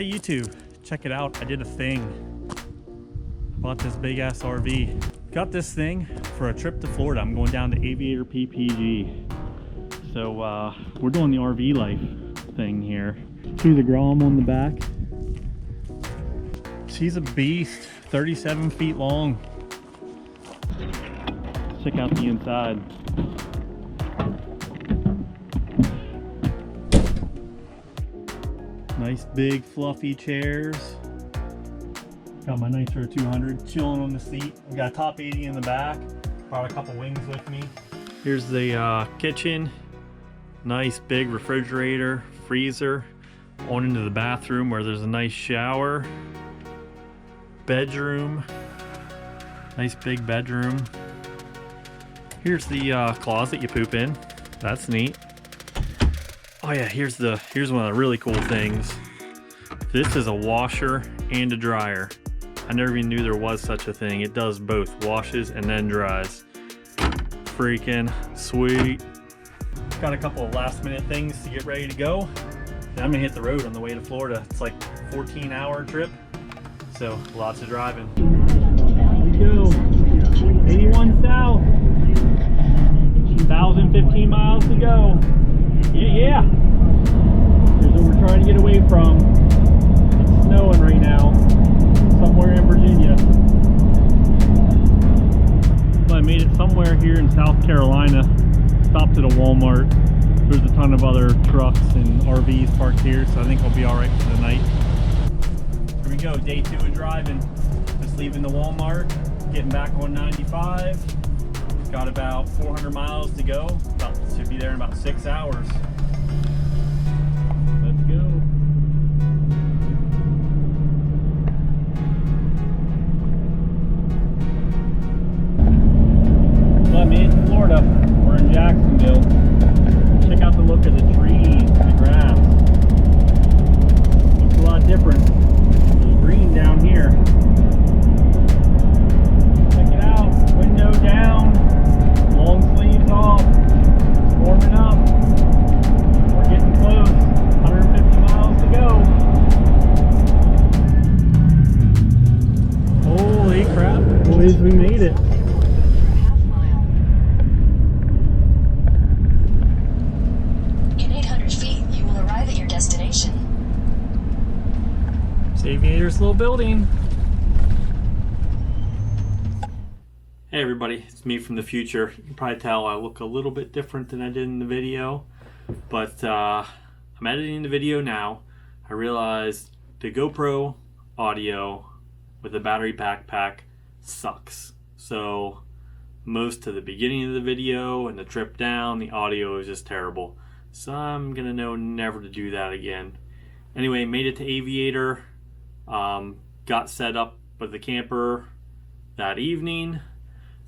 Hey YouTube, check it out. I did a thing. Bought this big ass RV. Got this thing for a trip to Florida. I'm going down to AVIATOR PPG. So we're doing the RV life thing here. See the Grom on the back? She's a beast, 37 feet long. Check out the inside. Nice big fluffy chairs. Got my Nitro 200 chilling on the seat. We got a top 80 in the back. Brought a couple wings with me. Here's the kitchen. Nice big refrigerator, freezer. On into the bathroom where there's a nice shower. Bedroom. Nice big bedroom. Here's the closet you poop in. That's neat. Oh yeah, here's one of the really cool things. This is a washer and a dryer. I never even knew there was such a thing. It does both, washes and then dries. Freaking sweet. Got a couple of last minute things to get ready to go. Then I'm gonna hit the road on the way to Florida. It's like a 14-hour trip, so lots of driving. Here we go. 81 south. 1,015 miles to go. Yeah. Here's what we're trying to get away from. It's snowing right now, somewhere in Virginia. So I made it somewhere here in South Carolina. Stopped at a Walmart. There's a ton of other trucks and RVs parked here, so I think I'll be all right for the night. Here we go, day 2 of driving. Just leaving the Walmart, getting back on 95. Got about 400 miles to go. Should be there in about 6 hours. Let's go. Well, I made it to Florida. We're in Jacksonville. Check out the look of the trees, the grass. Looks a lot different. It's green down here. Check it out. Window down. Long sleeves off. It's warming up. We're getting close. 150 miles to go. Holy crap, boys, we made it. In 800 feet, you will arrive at your destination. It's Aviator's little building. Hey everybody, it's me from the future. You can probably tell I look a little bit different than I did in the video, but I'm editing the video now. I realized the GoPro audio with the battery backpack sucks. So most of the beginning of the video and the trip down, the audio is just terrible. So I'm gonna know never to do that again. Anyway, made it to Aviator. Got set up with the camper that evening.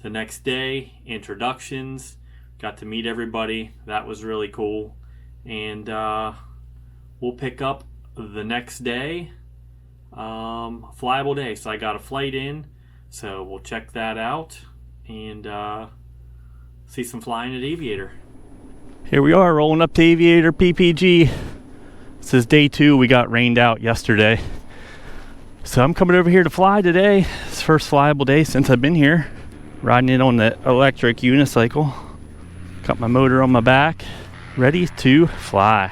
The next day, introductions, got to meet everybody. That was really cool. And we'll pick up the next day, flyable day. So I got a flight in, so we'll check that out and see some flying at Aviator. Here we are rolling up to Aviator PPG. This is day 2. We got rained out yesterday. So I'm coming over here to fly today. It's the first flyable day since I've been here. Riding it on the electric unicycle. Got my motor on my back, ready to fly.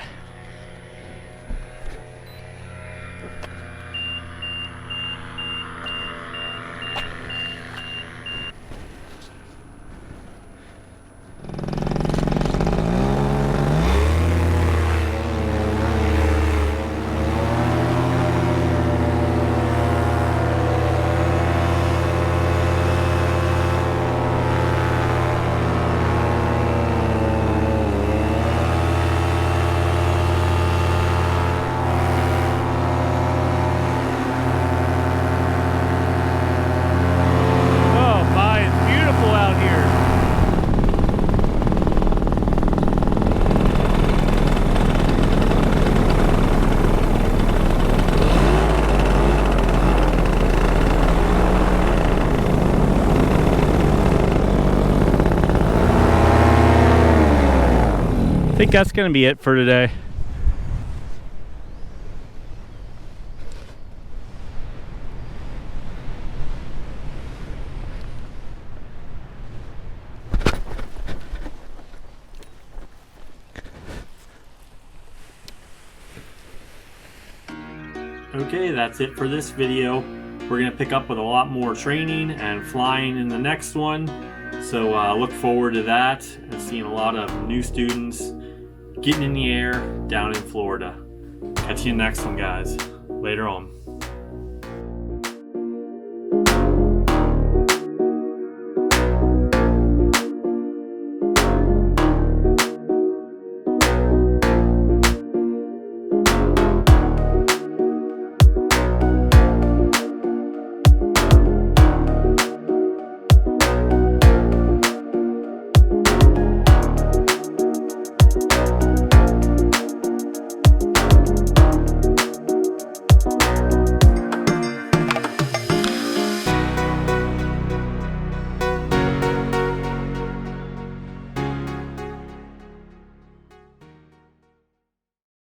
I think that's going to be it for today. Okay, that's it for this video. We're gonna pick up with a lot more training and flying in the next one. So look forward to that and seeing a lot of new students getting in the air down in Florida. Catch you in the next one, guys. Later on.